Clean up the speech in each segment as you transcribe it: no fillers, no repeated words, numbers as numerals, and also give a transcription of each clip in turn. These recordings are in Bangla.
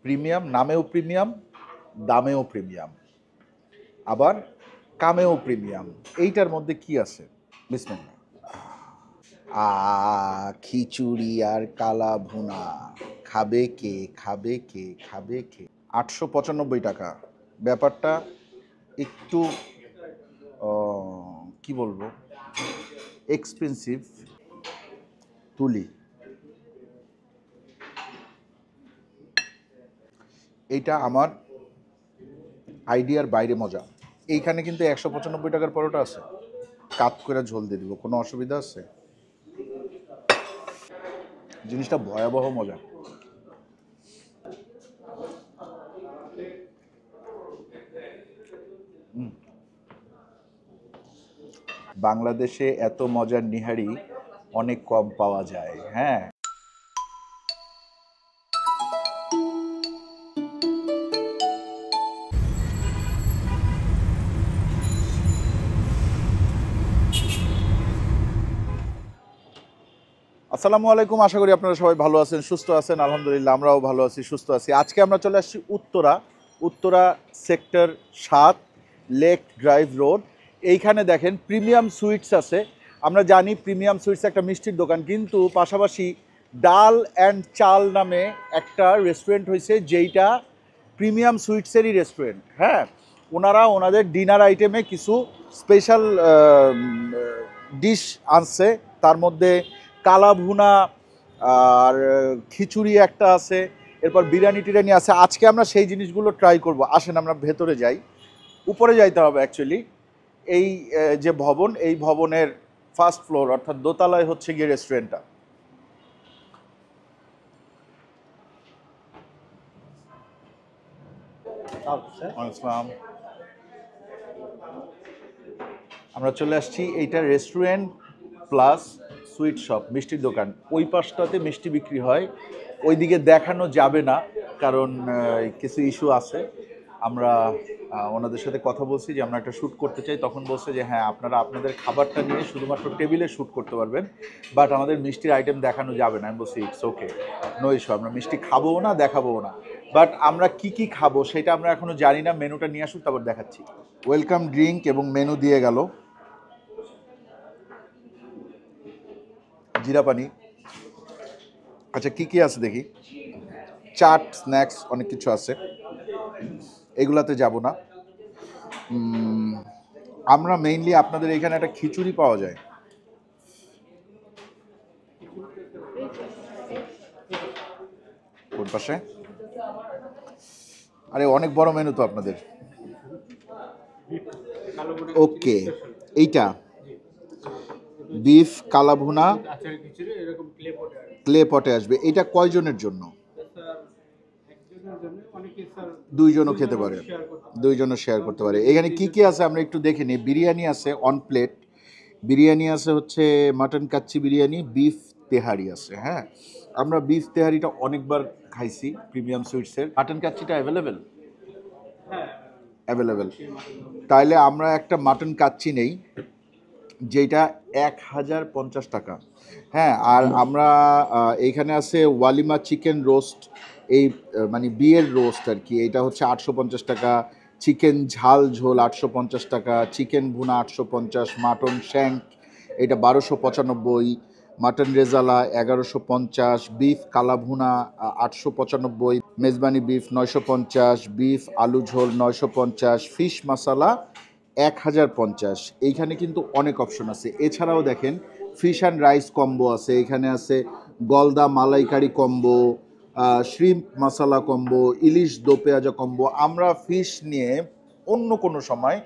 প্রিমিয়াম, নামেও প্রিমিয়াম, দামেও প্রিমিয়াম, আবার কামেও প্রিমিয়াম। এইটার মধ্যে কি আছে? বিসমিল্লাহ। খিচুড়ি আর কালা ভুনা, খাবে কে, খাবে কে, খাবে কে? 895 টাকা। ব্যাপারটা একটু কি বলবো, এক্সপেন্সিভ। তুলি, এইটা আমার আইডিয়ার বাইরে মজা। এইখানে কিন্তু 195 টাকার পরোটা আছে, কাত করে ঝোল দিয়ে দিব, কোনো অসুবিধা আছে? জিনিসটা ভয়াবহ মজা। বাংলাদেশে এত মজার নিহারি অনেক কম পাওয়া যায়। হ্যাঁ, আসসালামু আলাইকুম। আশা করি আপনারা সবাই ভালো আছেন, সুস্থ আছেন। আলহামদুলিল্লাহ, আমরাও ভালো আছি, সুস্থ আছি। আজকে আমরা চলে আসছি Uttara sector 7, lake drive road. এইখানে দেখেন প্রিমিয়াম সুইটস আছে। আমরা জানি প্রিমিয়াম সুইটস একটা মিষ্টির দোকান, কিন্তু পাশাপাশি ডাল অ্যান্ড চাল নামে একটা রেস্টুরেন্ট হয়েছে, যেইটা প্রিমিয়াম সুইটসেরই রেস্টুরেন্ট। হ্যাঁ, ওনারা ওনাদের ডিনার আইটেমে কিছু স্পেশাল ডিশ আনছে। তার মধ্যে কালা ভুনা আর খিচুড়ি একটা আছে, এরপর বিরিয়ানি টিরিয়ানি আছে। আজকে আমরা সেই জিনিসগুলো ট্রাই করব। আসেন আমরা ভেতরে যাই। উপরে যাইতে হবে অ্যাকচুয়ালি। এই যে ভবন, এই ভবনের ফার্স্ট ফ্লোর অর্থাৎ দোতলায় হচ্ছে গিয়ে রেস্টুরেন্টটা। আসসালাম। আমরা চলে আসছি, এইটা রেস্টুরেন্ট প্লাস সুইট শপ, মিষ্টির দোকান। ওই পাশটাতে মিষ্টি বিক্রি হয়, ওইদিকে দেখানো যাবে না, কারণ কিছু ইস্যু আছে। আমরা ওনাদের সাথে কথা বলছি যে আমরা একটা শ্যুট করতে চাই, তখন বলছে যে হ্যাঁ, আপনারা আপনাদের খাবারটা নিয়ে শুধুমাত্র টেবিলে শ্যুট করতে পারবেন, বাট আমাদের মিষ্টির আইটেম দেখানো যাবে না। আমি বলছি ইটস ওকে, নো ইস্যু, আমরা মিষ্টি খাবোও না, দেখাবোও না, বাট আমরা কি কি খাবো সেটা আমরা এখনো জানি না। মেনুটা নিয়ে আসুক, তারপর দেখাচ্ছি। ওয়েলকাম ড্রিঙ্ক এবং মেনু দিয়ে গেল। জিরা পানি, আচ্ছা কি কি আছে দেখি। চাট, স্ন্যাক্স, অনেক কিছু আছে, এগুলাতে যাব না। আমরা মেইনলি আপনাদের এখানে একটা খিচুড়ি পাওয়া যায়। কোন পাশে? আরে অনেক বড় মেনু তো আপনাদের। ওকে, এইটা বিফ কালা ভুনা ক্লে পটে আসবে। এটা কয়জনের জন্য? দুইজনও খেতে পারে, দুইজনও শেয়ার করতে পারে। এখানে কি কি আছে আমরা একটু দেখে নিই। বিরিয়ানি আছে অন প্লেট, বিরিয়ানি আছে হচ্ছে মাটন কাচ্চি বিরিয়ানি, বিফ তেহারি আছে। হ্যাঁ, আমরা বিফ তেহারিটা অনেকবার খাইছি প্রিমিয়াম সুইটসের। মাটন কাচ্চিটা অ্যাভেলেবেল? অ্যাভেলেবেল। তাইলে আমরা একটা মাটন কাচ্চি নেই, যেটা 1050 টাকা। হ্যাঁ, আর আমরা এইখানে আছে ওয়ালিমা চিকেন রোস্ট, এই মানে বিয়ের রোস্ট আর কি। এটা হচ্ছে 850 টাকা। চিকেন ঝাল ঝোল 850 টাকা। চিকেন ভুনা 850। মাটন শ্যাঙ্ক এটা 1295। মাটন রেজালা 1150। বিফ কালা ভুনা 895। মেজবানি বিফ 950। বিফ আলু ঝোল 950। ফিশ মশালা 1050। এইখানে কিন্তু অনেক অপশন আছে। এছাড়াও দেখেন ফিশ অ্যান্ড রাইস কম্বো আছে, এখানে আছে গলদা মালাইকারি কম্বো, শ্রিম্প মশালা কম্বো, ইলিশ দো পেঁয়াজা কম্বো। আমরা ফিশ নিয়ে অন্য কোনো সময়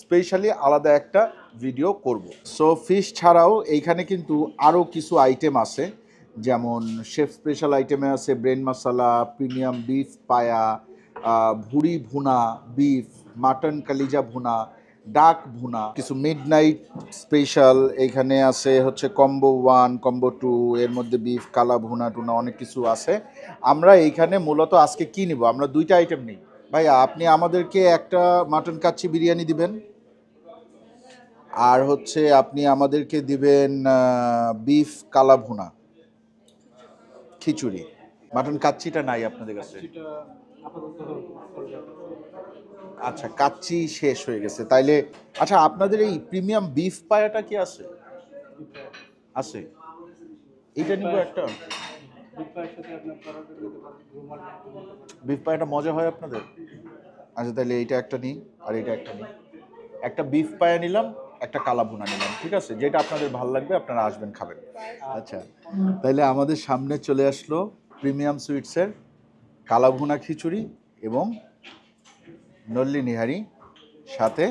স্পেশালি আলাদা একটা ভিডিও করব। সো ফিশ ছাড়াও এইখানে কিন্তু আরও কিছু আইটেম আছে, যেমন শেফ স্পেশাল আইটেমে আছে ব্রেন মশালা, প্রিমিয়াম বিফ পায়া, ভুড়ি ভুনা বিফ, মাটন কালিজা ভুনা, ডাক ভুনা, কিছু মিডনাইট স্পেশাল। এখানে আছে হচ্ছে কম্বো 1, কম্বো 2, এর মধ্যে বিফ কালা ভুনা টুনা অনেক কিছু আছে। আমরা এইখানে মূলত আজকে কি নিব, আমরা দুইটা আইটেম নিই। ভাইয়া আপনি আমাদেরকে একটা মাটন কাচ্চি বিরিয়ানি দিবেন, আর হচ্ছে আপনি আমাদেরকে দিবেন বিফ কালা ভুনা খিচুড়ি। মাটন কাচ্চিটা নাই আপনাদের কাছে? সেটা আপাতত sold out আছে। আচ্ছা, কাচ্চি শেষ হয়ে গেছে তাইলে। আচ্ছা, আপনাদের এই প্রিমিয়াম বিফ পায়াটা কি আছে? আছে, এইটা নিব একটা। বিগ পায়ের সাথে আপনার পরোটা নিতে পারেন, রুমাল নিতে পারেন। বিফ পায়াটা মজা হয় আপনাদের? আচ্ছা, তাহলে এইটা একটা নিই আর এইটা একটা নিই। একটা বিফ পায়া নিলাম, একটা কালা ভুনা নিলাম, ঠিক আছে? যেটা আপনাদের ভালো লাগবে আপনারা আসবেন খাবেন। আচ্ছা, তাইলে আমাদের সামনে চলে আসলো প্রিমিয়াম সুইটসের কালা ভুনা খিচুড়ি এবং নল্লি নিহারি, সাথে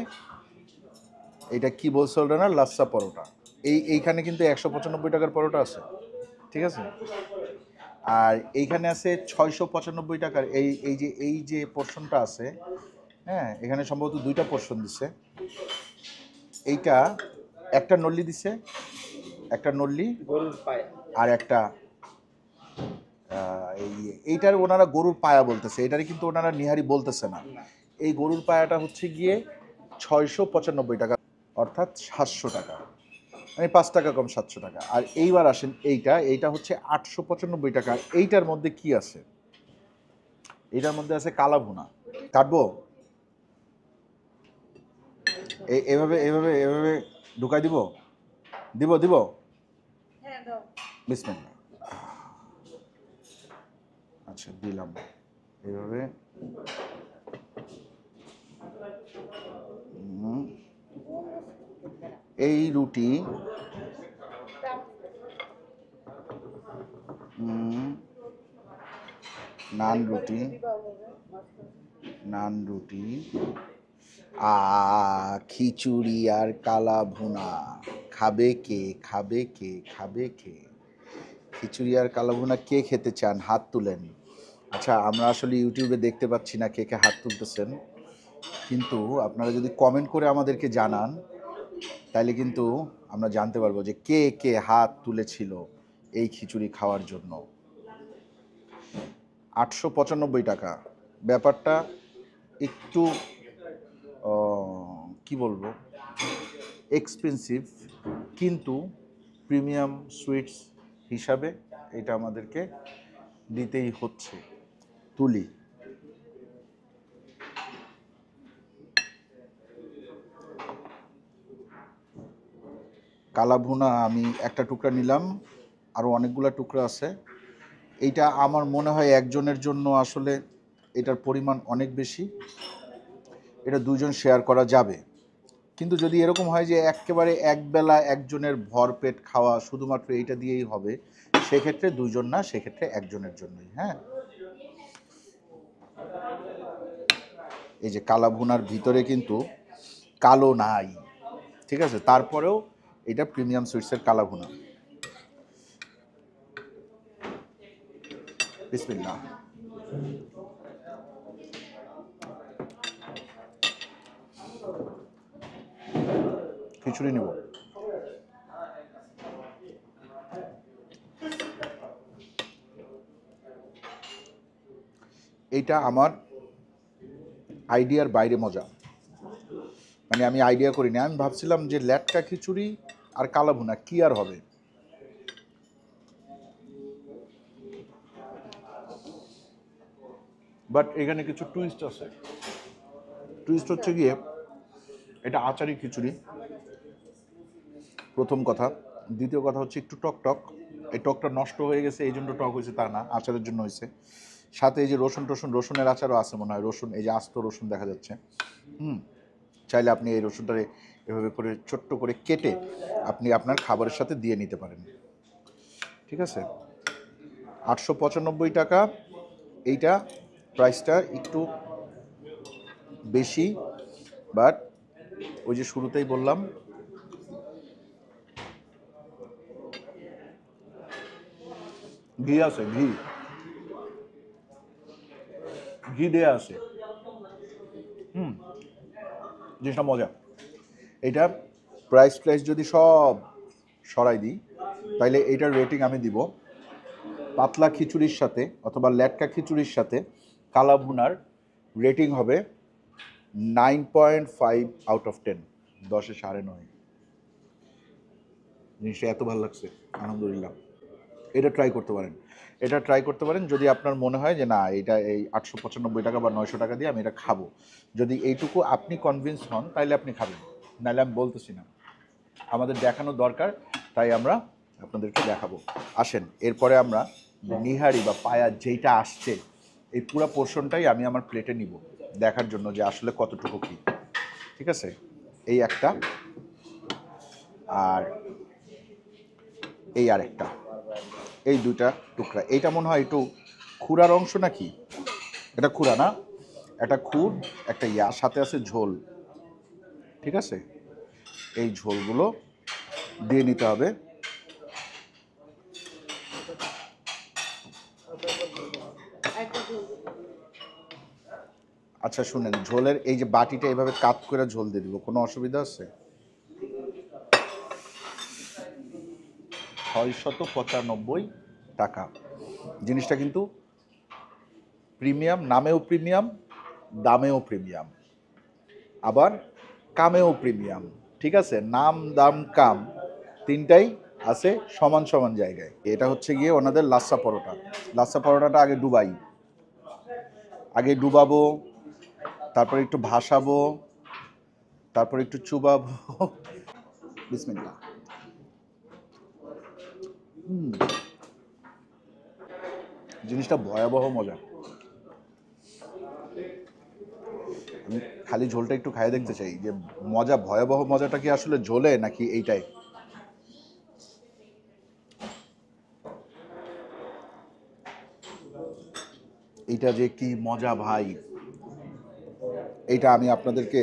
এটা কি বলছে ওটা না, লাচ্ছা পরোটা। এইখানে কিন্তু 195 টাকার পরোটা আছে, ঠিক আছে? আর এইখানে আছে 695 টাকার এই যে পোর্শনটা আছে। হ্যাঁ, এখানে সম্ভবত দুইটা পোর্শন দিছে। এইটা একটা নল্লি দিছে, একটা নল্লি গরুর পায়ে। আর একটা এইটার ওনারা গরুর পায়া বলতেছে, এটারই কিন্তু ওনারা নিহারি বলতেছে না। এই গরুর পায়াটা হচ্ছে গিয়ে 695 টাকা, অর্থাৎ 700 টাকা, মানে 5 টাকা কম, 700 টাকা। আর এইবার আসেন এইটা হচ্ছে 895 টাকা। এইটার মধ্যে কি আছে? এইটার মধ্যে আছে কালা ভুনা। কাটবো এভাবে এভাবে এভাবে ঢুকাই দিব দিব দিব বিসমিল্লাহ। আচ্ছা, দিলাম এভাবে। এই রুটি নান রুটি, নান রুটি, খিচুড়ি আর কালা ভুনা। খাবে কে, খাবে কে, খাবে কে? খিচুড়ি আর কালা ভুনা কে খেতে চান? হাত তুলেন। আচ্ছা, আমরা আসলে ইউটিউবে দেখতে পাচ্ছি না কে কে হাত তুলতেছেন, কিন্তু আপনারা যদি কমেন্ট করে আমাদেরকে জানান তাহলে কিন্তু আমরা জানতে পারবো যে কে কে হাত তুলেছিল এই খিচুড়ি খাওয়ার জন্য। 895 টাকা, ব্যাপারটা একটু কি বলবো, এক্সপেন্সিভ, কিন্তু প্রিমিয়াম সুইটস হিসাবে এটা আমাদেরকে দিতেই হচ্ছে। তুলি। কালা ভুনা আমি একটা টুকরা নিলাম, আরও অনেকগুলো টুকরা আছে। এইটা আমার মনে হয় একজনের জন্য আসলে এটার পরিমাণ অনেক বেশি, এটা দুজন শেয়ার করা যাবে। কিন্তু যদি এরকম হয় যে একেবারে একবেলা একজনের ভরপেট খাওয়া শুধুমাত্র এইটা দিয়েই হবে, সেক্ষেত্রে দুইজন না, সেক্ষেত্রে একজনের জন্যই। হ্যাঁ, এই যে কালা ভুনার ভিতরে কিন্তু কালো নাই, ঠিক আছে? তারপরেও এটা প্রিমিয়াম সুইটসের কালা ভুনা। বিসমিল্লাহ। খিচুড়ি নেব। এইটা আমার আইডিয়ার বাইরে মজা, মানে আমি আইডিয়া করিনি। আমি ভাবছিলাম যে ল্যাটকা খিচুড়ি আর কালা ভুনা কি আর হবে, বাট এখানে কিছু টুইস্ট আছে। টুইস্ট হচ্ছে গিয়ে এটা আচারি খিচুড়ি, প্রথম কথা। দ্বিতীয় কথা হচ্ছে একটু টক টক। এই টকটা নষ্ট হয়ে গেছে এই জন্য টক হয়েছে তা না, আচারের জন্য হয়েছে। সাথে এই যে রসুনের আচারও আছে মনে হয়, রসুন, এই যে আস্ত রসুন দেখা যাচ্ছে। চাইলে আপনি এই রসুনটারে এভাবে করে ছোট্ট করে কেটে আপনি আপনার খাবারের সাথে দিয়ে নিতে পারেন, ঠিক আছে? 895 টাকা। এইটা প্রাইসটা একটু বেশি, বাট ওই যে শুরুতেই বললাম, ঘি আছে, ঘি ঘি দেয়া আছে। জিনিসটা মজা। এটা প্রাইস যদি সব সরাই দিই তাইলে এইটার রেটিং আমি দিব পাতলা খিচুড়ির সাথে অথবা ল্যাটকা খিচুড়ির সাথে কালা ভুনার রেটিং হবে 9.5 আউট অফ 10, 10-এ 9.5। জিনিসটা এত ভালো লাগছে, আলহামদুলিল্লাহ। এটা ট্রাই করতে পারেন। এটা ট্রাই করতে পারেন যদি আপনার মনে হয় যে না এটা এই 895 টাকা বা 900 টাকা দিয়ে আমি এটা খাবো, যদি এইটুকু আপনি কনভিন্স হন তাহলে আপনি খাবেন, নাহলে আমি বলতেছি না, আমাদের দেখানো দরকার তাই আমরা আপনাদেরকে দেখাবো। আসেন এরপরে আমরা নিহারি বা পায়া যেইটা আসছে এই পুরো পোর্শনটাই আমি আমার প্লেটে নিব দেখার জন্য যে আসলে কতটুকু কী। ঠিক আছে, এই একটা আর এই আরেকটা, এই দুইটা টুকরা। এইটা মনে হয় একটু খুরার অংশ নাকি, এটা খুরা না, একটা খুর একটা সাথে আছে ঝোল। ঠিক আছে, এই ঝোলগুলো দিয়ে নিতে হবে। আচ্ছা শুনেন, ঝোলের এই যে বাটিটা এইভাবে কাত করে ঝোল দিয়ে দিব, কোনো অসুবিধা আছে? 695 টাকা। জিনিসটা কিন্তু প্রিমিয়াম, নামেও প্রিমিয়াম, দামেও প্রিমিয়াম, আবার কামেও প্রিমিয়াম। ঠিক আছে, নাম দাম কাম তিনটাই আছে সমান সমান জায়গায়। এটা হচ্ছে গিয়ে ওনাদের লাচ্ছা পরোটা। লাচ্ছা পরোটাটা আগে ডুবাই, আগে ডুবাবো, তারপর একটু ভাসাবো, তারপর একটু চুবাবো। বিসমিল্লাহ। জিনিসটা ভয়াবহ মজা। আমি খালি ঝোলটা একটু খাইয়ে দেখতে চাই যে মজা, ভয়াবহ মজাটা কি আসলে ঝোলে নাকি এইটাই। এইটা যে কি মজা ভাই, এইটা আমি আপনাদেরকে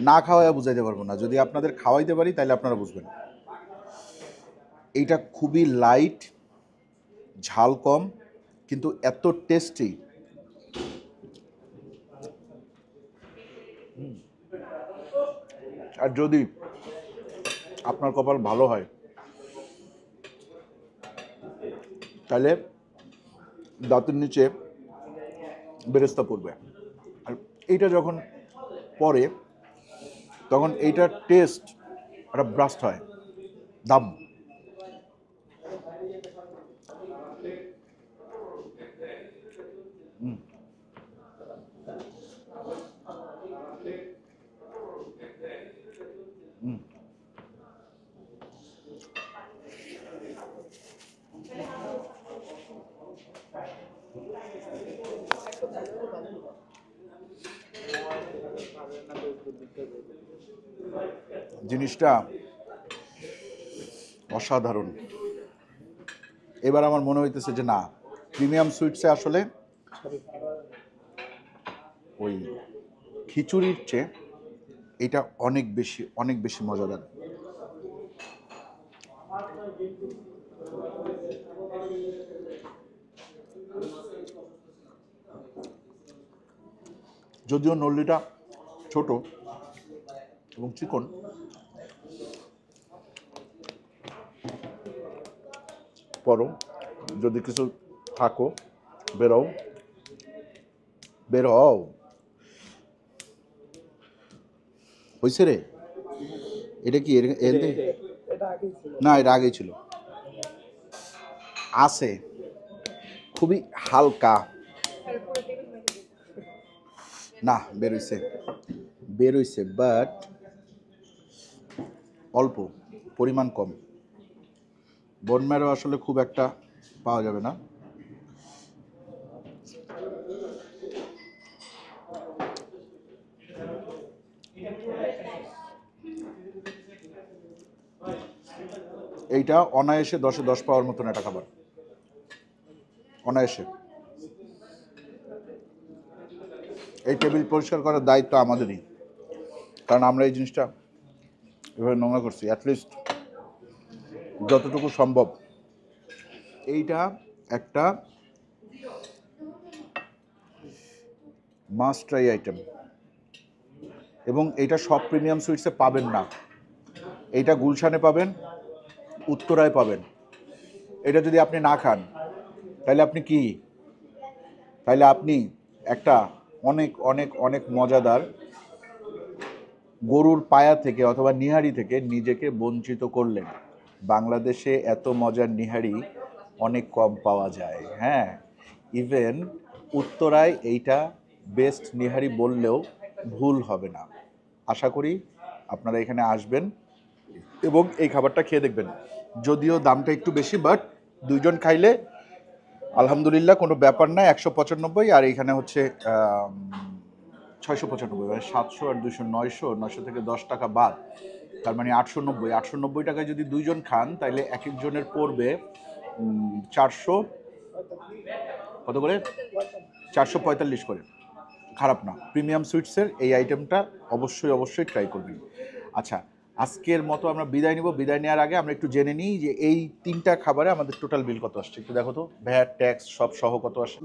না খাওয়াইয়া বুঝাইতে পারবো না, যদি আপনাদের খাওয়াইতে পারি তাহলে আপনারা বুঝবেন। এইটা খুবই লাইট, ঝাল কম, কিন্তু এত টেস্টি। আর যদি আপনার কপাল ভালো হয় তাহলে দাঁতের নিচে বেরেস্তা পড়বে, আর এইটা যখন পরে তখন এইটার টেস্ট একটা ব্রাস্ট হয়, দাম। জিনিসটা অসাধারণ। এবার আমার মনে হইতেছে যে না, প্রিমিয়াম সুইটসে আসলে ওই খিচুড়ির চেয়ে এটা অনেক বেশি অনেক বেশি মজাদার। যদিও নল্লিটা ছোট এবং চিকন, পরও যদি কিছু থাকো বেরো বের হও। হয়েছে রে, এটা কি না, এটা আগেই ছিল। আছে খুবই হালকা, না বেরোইছে বেরোইছে, বাট অল্প পরিমাণ কম। বোন ম্যারো আসলে খুব একটা পাওয়া যাবে না। এইটা অনায়াসে 10-এ 10 পাওয়ার মতন একটা খাবার, অনায়াসে। এই টেবিল পরিষ্কার করার দায়িত্ব আমাদেরই, কারণ আমরা এই জিনিসটা এভাবে নোংরা করছি। অ্যাটলিস্ট যতটুকু সম্ভব। এইটা একটা মাস্ট ট্রাই আইটেম, এবং এইটা সব প্রিমিয়াম সুইটসে পাবেন না। এইটা গুলশানে পাবেন, উত্তরায় পাবেন। এটা যদি আপনি না খান তাহলে আপনি কি, তাহলে আপনি একটা অনেক অনেক অনেক মজাদার গরুর পায়া থেকে অথবা নিহারি থেকে নিজেকে বঞ্চিত করলেন। বাংলাদেশে এত মজার নিহারি অনেক কম পাওয়া যায়। হ্যাঁ, ইভেন উত্তরায় এইটা বেস্ট নিহারি বললেও ভুল হবে না। আশা করি আপনারা এখানে আসবেন এবং এই খাবারটা খেয়ে দেখবেন। যদিও দামটা একটু বেশি, বাট দুইজন খাইলে আলহামদুলিল্লাহ কোনো ব্যাপার না। 195, আর এইখানে হচ্ছে 695, মানে 700 আর 200 900 থেকে 10 টাকা বাদ, তার মানে 890 টাকায় যদি দুইজন খান তাহলে এক একজনের পড়বে 400, কত করে, 445 করে। খারাপ না। প্রিমিয়াম সুইটসের এই আইটেমটা অবশ্যই ট্রাই করবেন। আচ্ছা, আজকের মতো আমরা বিদায় নিব। বিদায় নেওয়ার আগে আমরা একটু জেনে নিই যে এই 3টা খাবারে আমাদের টোটাল বিল কত আসছে। একটু দেখো তো, ভ্যাট ট্যাক্স সব সহ কত আসে।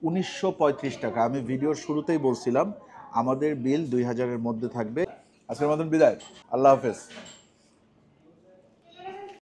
1935 টাকা। আমি ভিডিওর শুরুতেই বলছিলাম আমাদের বিল 2000-এর মধ্যে থাকবে। আজকের মতন বিদায়, আল্লাহ হাফেজ।